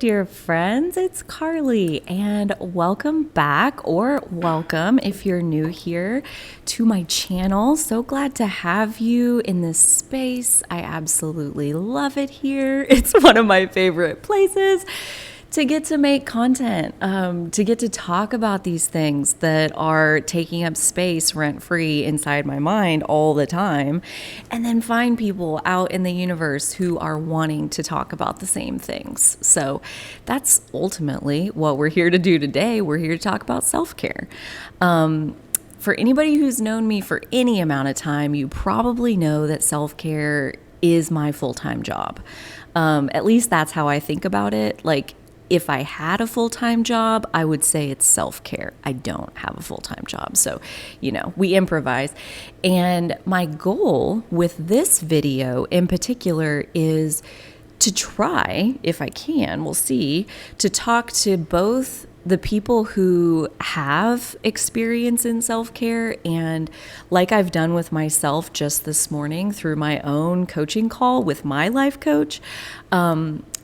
dear friends. It's Carly, and welcome back, or welcome if you're new here to my channel. So glad to have you in this space. I absolutely love it here. It's one of my favorite places to get to make content, to get to talk about these things that are taking up space rent-free inside my mind all the time, and then find people out in the universe who are wanting to talk about the same things. So that's ultimately what we're here to do today. We're here to talk about self-care. For anybody who's known me for any amount of time, you probably know that self-care is my full-time job. At least that's how I think about it. Like, if I had a full-time job, I would say it's self-care. I don't have a full-time job. So, we improvise. And my goal with this video in particular is to try, if I can, we'll see, to talk to both the people who have experience in self-care, and like I've done with myself just this morning through my own coaching call with my life coach,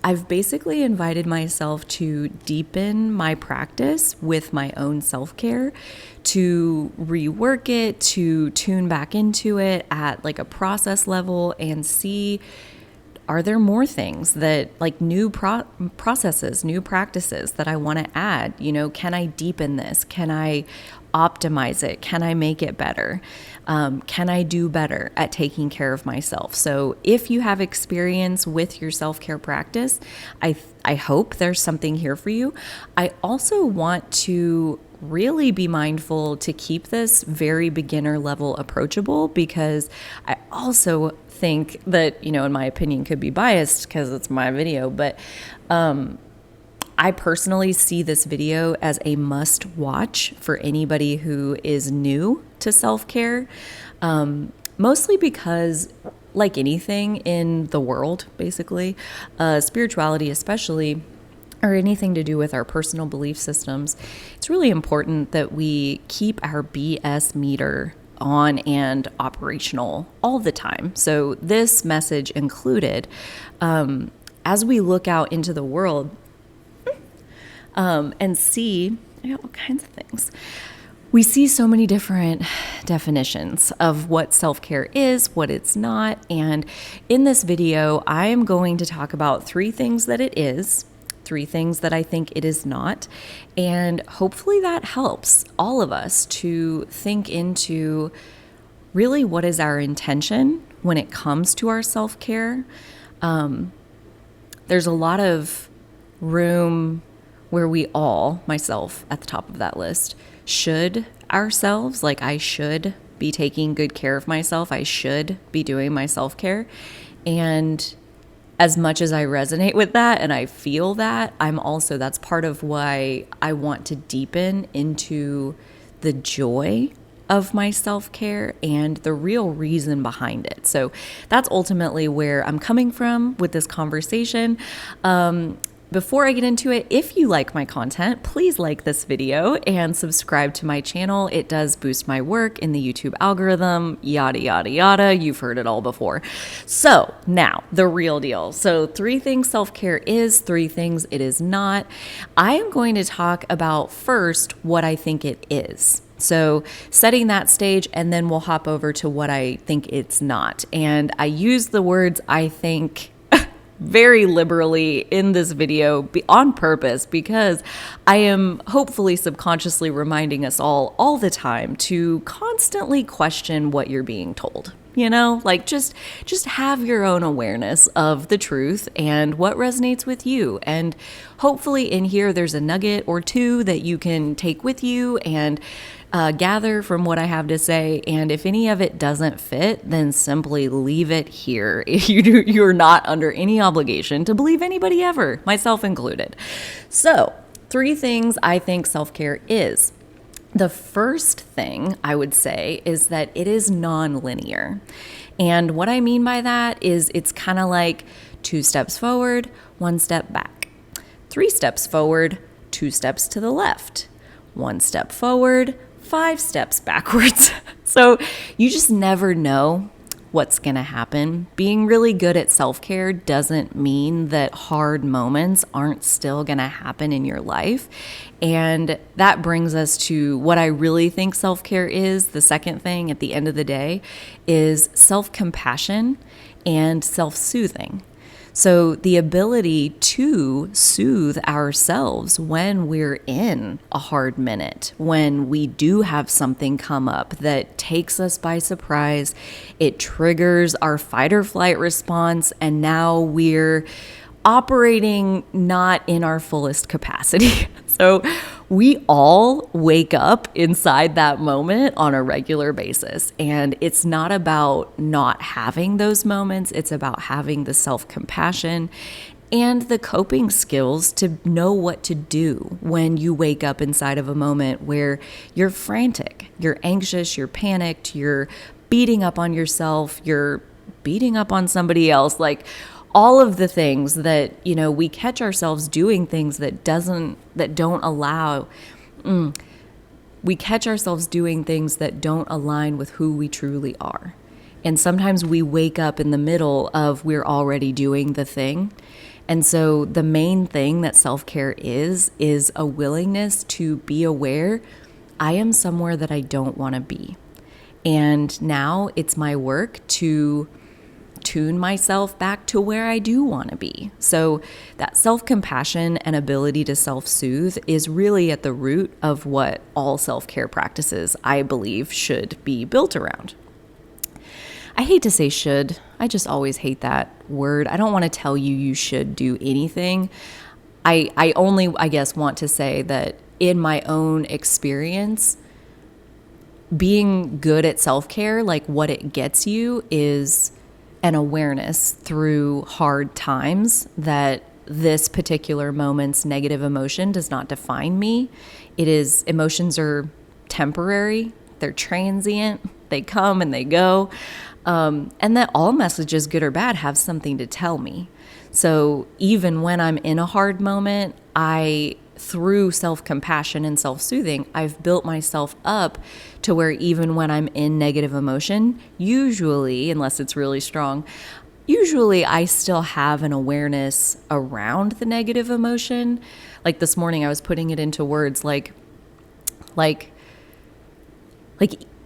I've basically invited myself to deepen my practice with my own self-care, to rework it, to tune back into it at like a process level and see, are there more things that, like, new processes, new practices that I want to add? Can I deepen this? Can I optimize it? Can I make it better? Can I do better at taking care of myself? So if you have experience with your self-care practice, I hope there's something here for you. I also want to really be mindful to keep this very beginner level approachable, because I also think that, in my opinion, could be biased because it's my video, but I personally see this video as a must watch for anybody who is new to self-care, mostly because, like anything in the world, basically, spirituality especially, or anything to do with our personal belief systems, it's really important that we keep our BS meter on and operational all the time. So this message included, as we look out into the world and see all kinds of things, we see so many different definitions of what self-care is, what it's not. And in this video, I am going to talk about 3 things that it is, 3 things that I think it is not, and hopefully that helps all of us to think into really what is our intention when it comes to our self-care. There's a lot of room where we all, myself at the top of that list, should ourselves, like I should be taking good care of myself, I should be doing my self-care. And as much as I resonate with that and I feel that, that's part of why I want to deepen into the joy of my self-care and the real reason behind it. So that's ultimately where I'm coming from with this conversation. Before I get into it, if you like my content, please like this video and subscribe to my channel. It does boost my work in the YouTube algorithm, yada, yada, yada. You've heard it all before. So now, the real deal. So 3 things self-care is, 3 things it is not. I am going to talk about first what I think it is. So setting that stage, and then we'll hop over to what I think it's not. And I use the words "I think" very liberally in this video on purpose, because I am hopefully subconsciously reminding us all the time to constantly question what you're being told. Like just have your own awareness of the truth and what resonates with you. And hopefully in here, there's a nugget or 2 that you can take with you and gather from what I have to say. And if any of it doesn't fit, then simply leave it here. You're not under any obligation to believe anybody ever, myself included. So 3 things I think self-care is. The first thing I would say is that it is non-linear. And what I mean by that is it's kind of like 2 steps forward, 1 step back, 3 steps forward, 2 steps to the left, 1 step forward, 5 steps backwards. So you just never know what's going to happen. Being really good at self-care doesn't mean that hard moments aren't still going to happen in your life. And that brings us to what I really think self-care is. The second thing at the end of the day is self-compassion and self-soothing. So the ability to soothe ourselves when we're in a hard minute, when we do have something come up that takes us by surprise, it triggers our fight or flight response, and now we're operating not in our fullest capacity. So we all wake up inside that moment on a regular basis. And it's not about not having those moments. It's about having the self-compassion and the coping skills to know what to do when you wake up inside of a moment where you're frantic, you're anxious, you're panicked, you're beating up on yourself, you're beating up on somebody else, like all of the things that, we catch ourselves doing things we catch ourselves doing things that don't align with who we truly are. And sometimes we wake up in the middle of we're already doing the thing. And so the main thing that self-care is a willingness to be aware, I am somewhere that I don't want to be. And now it's my work to tune myself back to where I do want to be. So that self-compassion and ability to self-soothe is really at the root of what all self-care practices, I believe, should be built around. I hate to say should. I just always hate that word. I don't want to tell you should do anything. I only, I guess, want to say that in my own experience, being good at self-care, like what it gets you is an awareness through hard times that this particular moment's negative emotion does not define me. Emotions are temporary, they're transient, they come and they go, and that all messages, good or bad, have something to tell me. So even when I'm in a hard moment, through self-compassion and self-soothing, I've built myself up to where even when I'm in negative emotion, usually, unless it's really strong, usually I still have an awareness around the negative emotion. Like this morning, I was putting it into words like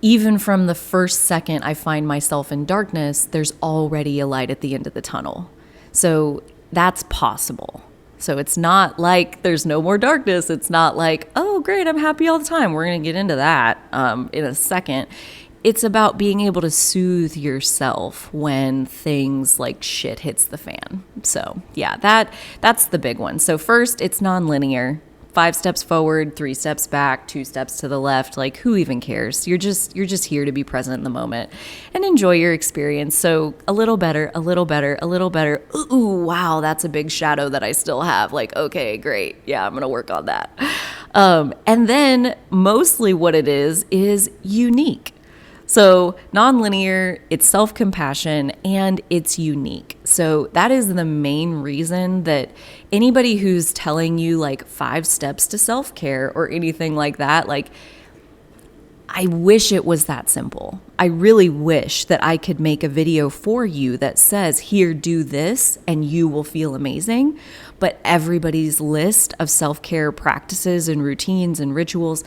even from the first second I find myself in darkness, there's already a light at the end of the tunnel. So that's possible. So it's not like there's no more darkness. It's not like, oh, great, I'm happy all the time. We're going to get into that in a second. It's about being able to soothe yourself when things like shit hits the fan. So yeah, that's the big one. So first, it's nonlinear. 5 steps forward, 3 steps back, 2 steps to the left. Like, who even cares? You're just here to be present in the moment and enjoy your experience. So a little better, a little better, a little better. Ooh, wow, that's a big shadow that I still have. Like, okay, great. Yeah, I'm going to work on that. And then mostly what it is unique. So nonlinear, it's self-compassion, and it's unique. So that is the main reason that anybody who's telling you like 5 steps to self-care or anything like that, like, I wish it was that simple. I really wish that I could make a video for you that says, here, do this, and you will feel amazing. But everybody's list of self-care practices and routines and rituals,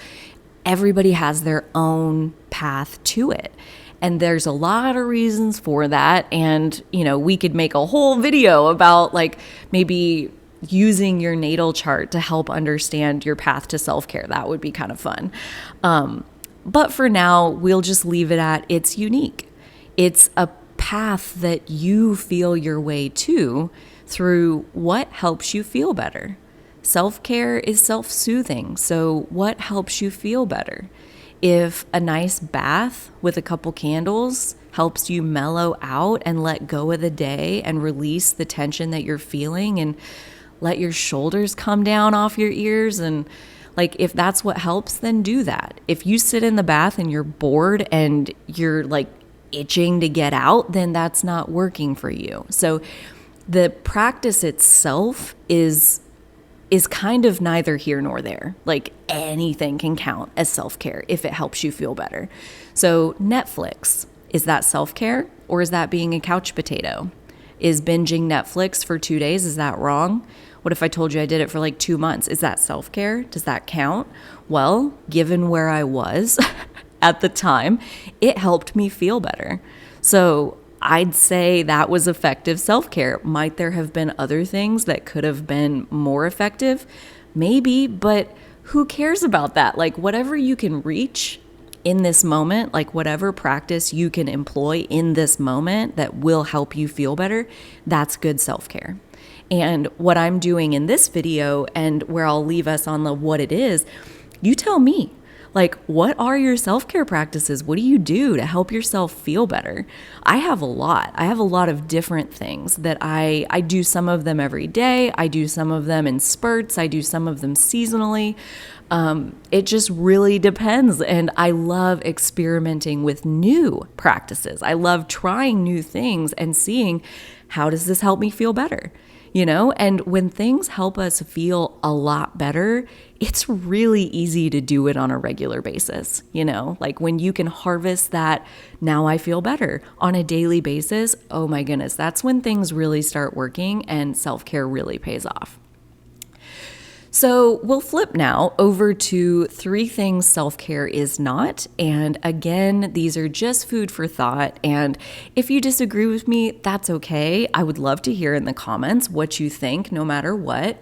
everybody has their own path to it. And there's a lot of reasons for that. And, we could make a whole video about like maybe using your natal chart to help understand your path to self-care. That would be kind of fun. But for now, we'll just leave it at it's unique. It's a path that you feel your way to through what helps you feel better. Self-care is self-soothing, so what helps you feel better? If a nice bath with a couple candles helps you mellow out and let go of the day and release the tension that you're feeling and let your shoulders come down off your ears, and like if that's what helps, then do that. If you sit in the bath and you're bored and you're like itching to get out, then that's not working for you. So the practice itself is kind of neither here nor there. Like anything can count as self-care if it helps you feel better. So Netflix, Is that self-care, or is that being a couch potato? Is binging Netflix for 2 days, is that wrong? What if I told you I did it for like 2 months? Is that self-care? Does that count? Well, given where I was at the time, it helped me feel better. So I'd say that was effective self-care. Might there have been other things that could have been more effective? Maybe, but who cares about that? Like, whatever you can reach in this moment, like whatever practice you can employ in this moment that will help you feel better, that's good self-care. And what I'm doing in this video, and where I'll leave us on the what it is, you tell me. Like, what are your self-care practices? What do you do to help yourself feel better? I have a lot. I have a lot of different things that I do. Some of them every day. I do some of them in spurts. I do some of them seasonally. It just really depends. And I love experimenting with new practices. I love trying new things and seeing, how does this help me feel better? You know, and when things help us feel a lot better, it's really easy to do it on a regular basis. You know, like when you can harvest that, now I feel better on a daily basis. Oh my goodness, that's when things really start working and self-care really pays off. So we'll flip now over to 3 things self-care is not. And again, these are just food for thought. And if you disagree with me, that's okay. I would love to hear in the comments what you think, no matter what.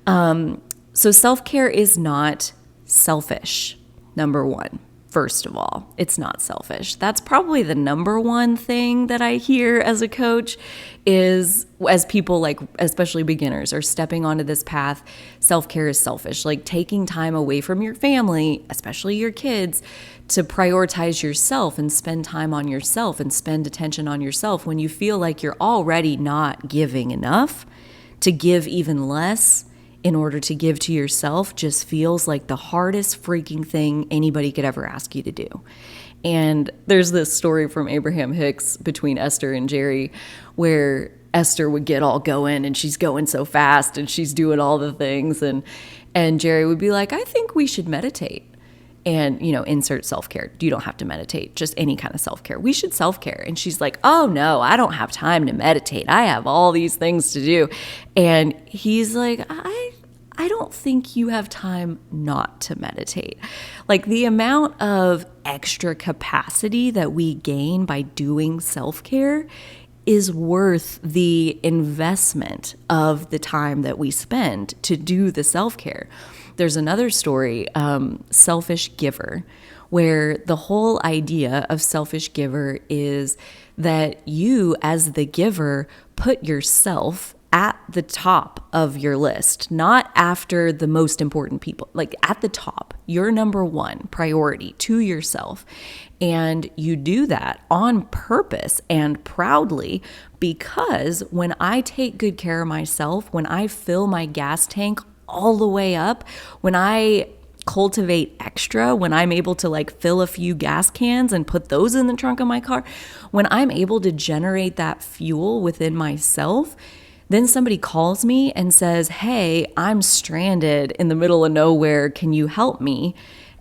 So self-care is not selfish, number one. First of all, it's not selfish. That's probably the number one thing that I hear as a coach is, as people like, especially beginners, are stepping onto this path, self-care is selfish. Like taking time away from your family, especially your kids, to prioritize yourself and spend time on yourself and spend attention on yourself when you feel like you're already not giving enough, to give even less in order to give to yourself just feels like the hardest freaking thing anybody could ever ask you to do. And there's this story from Abraham Hicks between Esther and Jerry where Esther would get all going and she's going so fast and she's doing all the things, and Jerry would be like, I think we should meditate. And, you know, insert self-care. You don't have to meditate, just any kind of self-care. We should self-care. And she's like, oh no, I don't have time to meditate. I have all these things to do. And he's like, I don't think you have time not to meditate. Like the amount of extra capacity that we gain by doing self-care is worth the investment of the time that we spend to do the self-care. There's another story, Selfish Giver, where the whole idea of selfish giver is that you, as the giver, put yourself at the top of your list, not after the most important people, like at the top, your number one priority to yourself. And you do that on purpose and proudly, because when I take good care of myself, when I fill my gas tank all the way up, when I cultivate extra, when I'm able to like fill a few gas cans and put those in the trunk of my car, when I'm able to generate that fuel within myself, then somebody calls me and says, hey, I'm stranded in the middle of nowhere. Can you help me?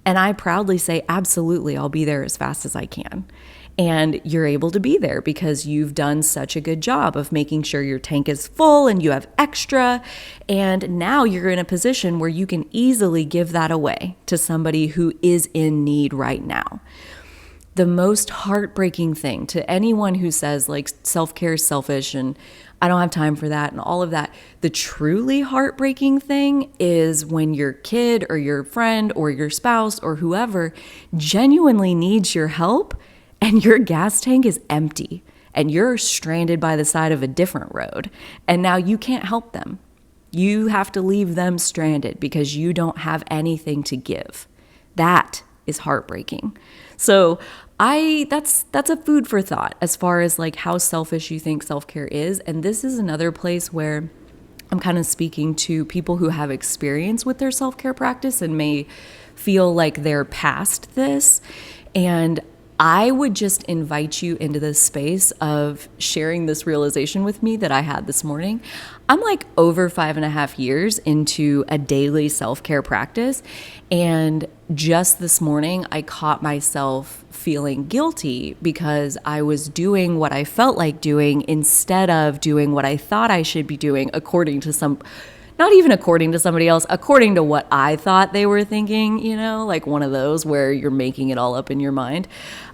And I proudly say, absolutely, I'll be there as fast as I can. And you're able to be there because you've done such a good job of making sure your tank is full and you have extra. And now you're in a position where you can easily give that away to somebody who is in need right now. The most heartbreaking thing to anyone who says like self-care is selfish and I don't have time for that and all of that, the truly heartbreaking thing is when your kid or your friend or your spouse or whoever genuinely needs your help and your gas tank is empty and you're stranded by the side of a different road and now you can't help them. You have to leave them stranded because you don't have anything to give. That is heartbreaking. So that's a food for thought as far as like how selfish you think self-care is. And this is another place where I'm kind of speaking to people who have experience with their self-care practice and may feel like they're past this. And I would just invite you into this space of sharing this realization with me that I had this morning. I'm like over 5.5 years into a daily self-care practice. And just this morning, I caught myself feeling guilty because I was doing what I felt like doing instead of doing what I thought I should be doing according to not even according to somebody else, according to what I thought they were thinking, like one of those where you're making it all up in your mind.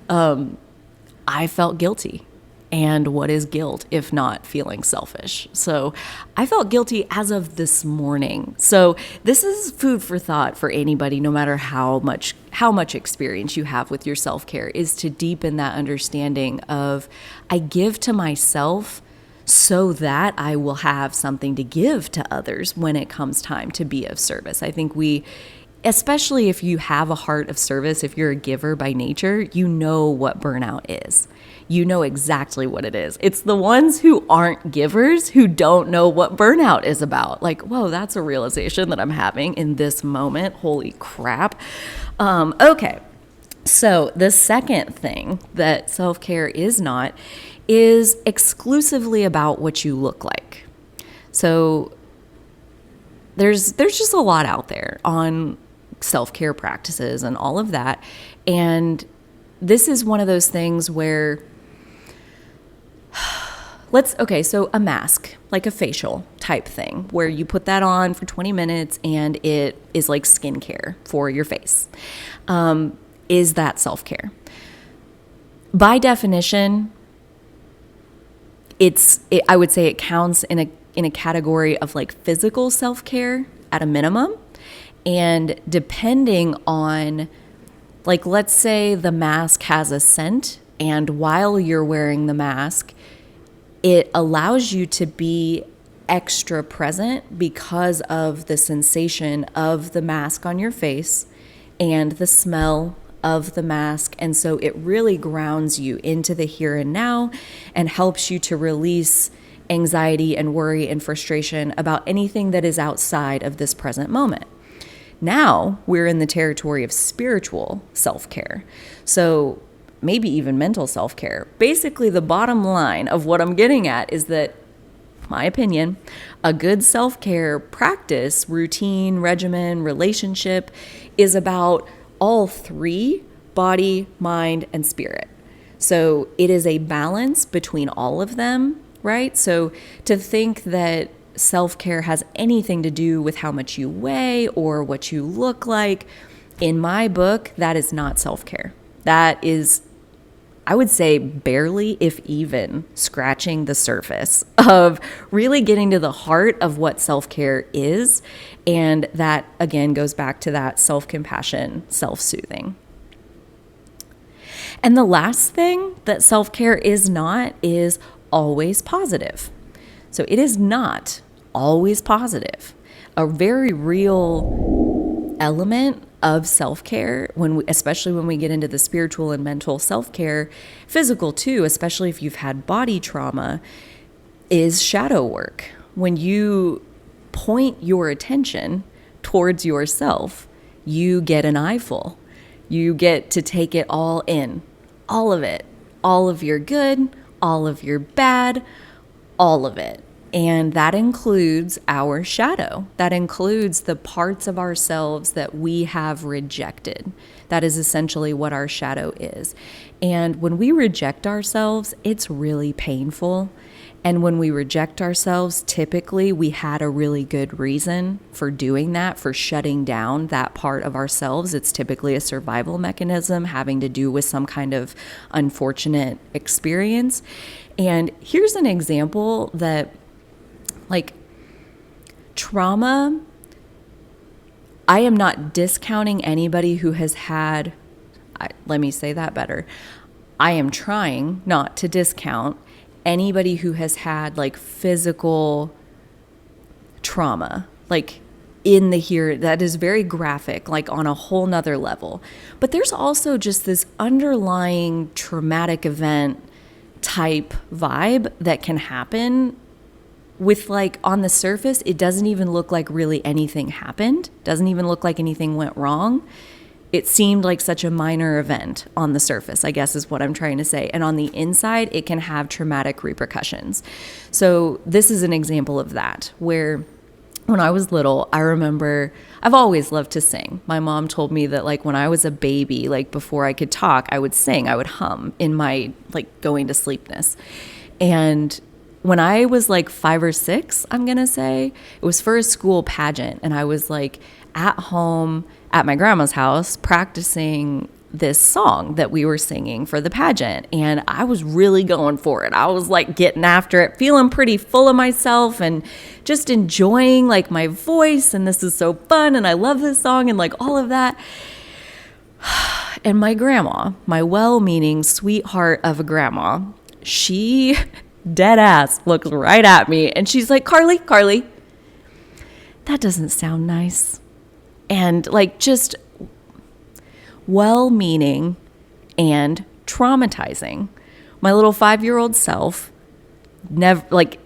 I felt guilty. And what is guilt if not feeling selfish? So I felt guilty as of this morning. So this is food for thought for anybody, no matter how much experience you have with your self-care, is to deepen that understanding of I give to myself so that I will have something to give to others when it comes time to be of service. I think especially if you have a heart of service, if you're a giver by nature, you know what burnout is. You know exactly what it is. It's the ones who aren't givers who don't know what burnout is about. Like, whoa, that's a realization that I'm having in this moment. Holy crap. Okay. So the second thing that self-care is not is exclusively about what you look like. So there's just a lot out there on self-care practices and all of that. And this is one of those things where so a mask, like a facial type thing, where you put that on for 20 minutes and it is like skincare for your face. Is that self-care? By definition, I would say it counts in a category of like physical self-care at a minimum. And depending on, like, let's say the mask has a scent, and while you're wearing the mask, it allows you to be extra present because of the sensation of the mask on your face and the smell of the mask. And so it really grounds you into the here and now and helps you to release anxiety and worry and frustration about anything that is outside of this present moment. Now we're in the territory of spiritual self-care. So maybe even mental self-care. Basically, the bottom line of what I'm getting at is that, my opinion, a good self-care practice, routine, regimen, relationship is about all three: body, mind, and spirit. So it is a balance between all of them, right? So to think that self-care has anything to do with how much you weigh or what you look like, in my book, that is not self-care. That is, I would say, barely, if even, scratching the surface of really getting to the heart of what self-care is. And that, again, goes back to that self-compassion, self-soothing. And the last thing that self-care is not is always positive. So it is not always positive. A very real element of self-care, especially when we get into the spiritual and mental self-care, physical too, especially if you've had body trauma, is shadow work. When you point your attention towards yourself, you get an eyeful. You get to take it all in, all of it, all of your good, all of your bad, all of it. And that includes our shadow. That includes the parts of ourselves that we have rejected. That is essentially what our shadow is. And when we reject ourselves, it's really painful. And when we reject ourselves, typically we had a really good reason for doing that, for shutting down that part of ourselves. It's typically a survival mechanism having to do with some kind of unfortunate experience. And here's an example that, like, trauma, I am not discounting anybody who has had, let me say that better. I am trying not to discount anybody who has had like physical trauma, like in the here, that is very graphic, like on a whole nother level. But there's also just this underlying traumatic event type vibe that can happen with, like, on the surface, it doesn't even look like really anything happened. Doesn't even look like anything went wrong. it seemed like such a minor event on the surface, I guess is what I'm trying to say. And on the inside, it can have traumatic repercussions. So this is an example of that, where when I was little, I remember I've always loved to sing. My mom told me that like when I was a baby, like before I could talk, I would sing, I would hum in my like going to sleepness. And when I was like 5 or 6, I'm going to say, it was for a school pageant. And I was like at home at my grandma's house practicing this song that we were singing for the pageant. And I was really going for it. I was like getting after it, feeling pretty full of myself and just enjoying like my voice. And this is so fun. And I love this song and like all of that. And my grandma, my well-meaning sweetheart of a grandma, she dead ass looks right at me and she's like, Carly, that doesn't sound nice. And like just well-meaning and traumatizing. My little 5-year-old self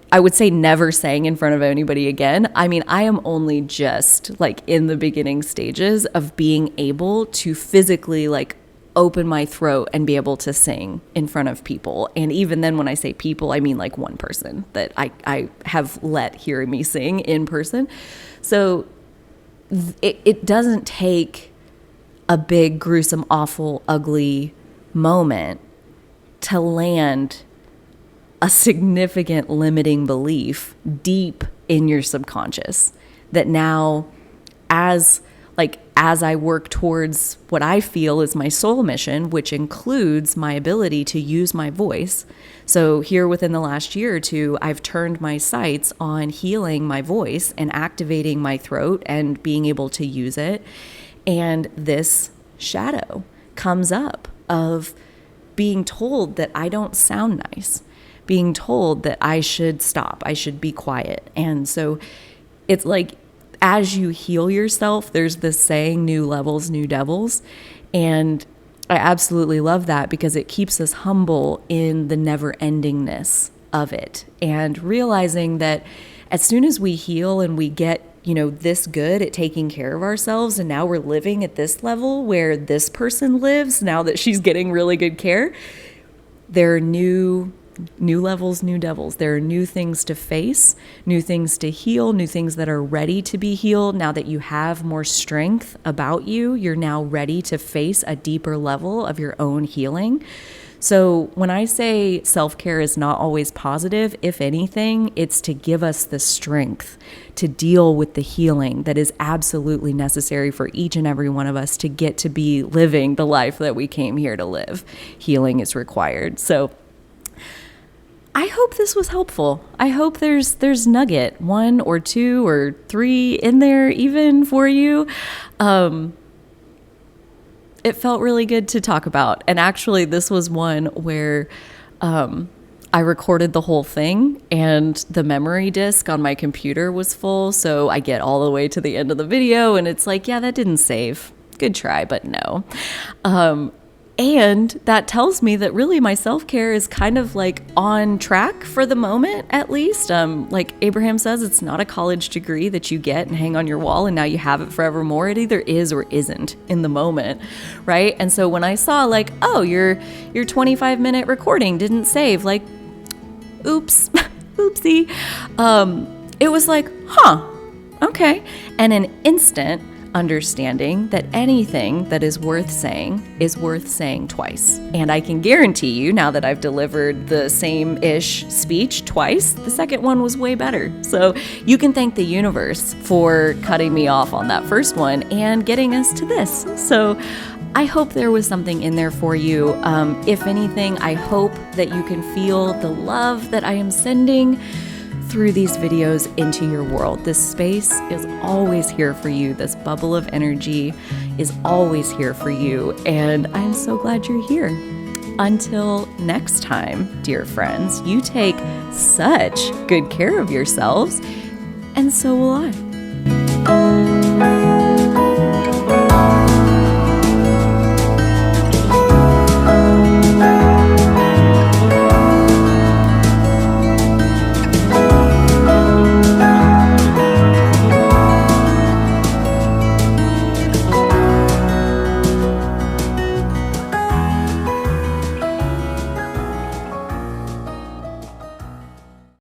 I would say never sang in front of anybody again. I mean, I am only just like in the beginning stages of being able to physically like open my throat and be able to sing in front of people. And even then, when I say people, I mean like one person that I have let hear me sing in person. So it doesn't take a big, gruesome, awful, ugly moment to land a significant limiting belief deep in your subconscious that now as I work towards what I feel is my soul mission, which includes my ability to use my voice. So here within the last year or two, I've turned my sights on healing my voice and activating my throat and being able to use it. And this shadow comes up of being told that I don't sound nice, being told that I should stop, I should be quiet. And so it's like, as you heal yourself, there's this saying, new levels, new devils. And I absolutely love that because it keeps us humble in the never endingness of it. And realizing that as soon as we heal and we get, this good at taking care of ourselves, and now we're living at this level where this person lives, now that she's getting really good care, there are new levels, new devils. There are new things to face, new things to heal, new things that are ready to be healed. Now that you have more strength about you, you're now ready to face a deeper level of your own healing. So when I say self-care is not always positive, if anything, it's to give us the strength to deal with the healing that is absolutely necessary for each and every one of us to get to be living the life that we came here to live. Healing is required. So I hope this was helpful. I hope there's nugget 1 or 2 or 3 in there even for you. It felt really good to talk about. And actually, this was one where I recorded the whole thing and the memory disk on my computer was full. So I get all the way to the end of the video and it's like, yeah, that didn't save. Good try, but no. And that tells me that really my self-care is kind of like on track for the moment, at least. Like Abraham says, it's not a college degree that you get and hang on your wall and now you have it forevermore. It either is or isn't in the moment, right? And so when I saw like, oh, your 25-minute recording didn't save, like, oops, oopsie. It was like, huh, okay. And an instant understanding that anything that is worth saying twice. And I can guarantee you, now that I've delivered the same-ish speech twice, the second one was way better. So you can thank the universe for cutting me off on that first one and getting us to this. So I hope there was something in there for you. If anything, I hope that you can feel the love that I am sending through these videos into your world. This space is always here for you. This bubble of energy is always here for you. And I'm so glad you're here. Until next time, dear friends, you take such good care of yourselves, and so will I.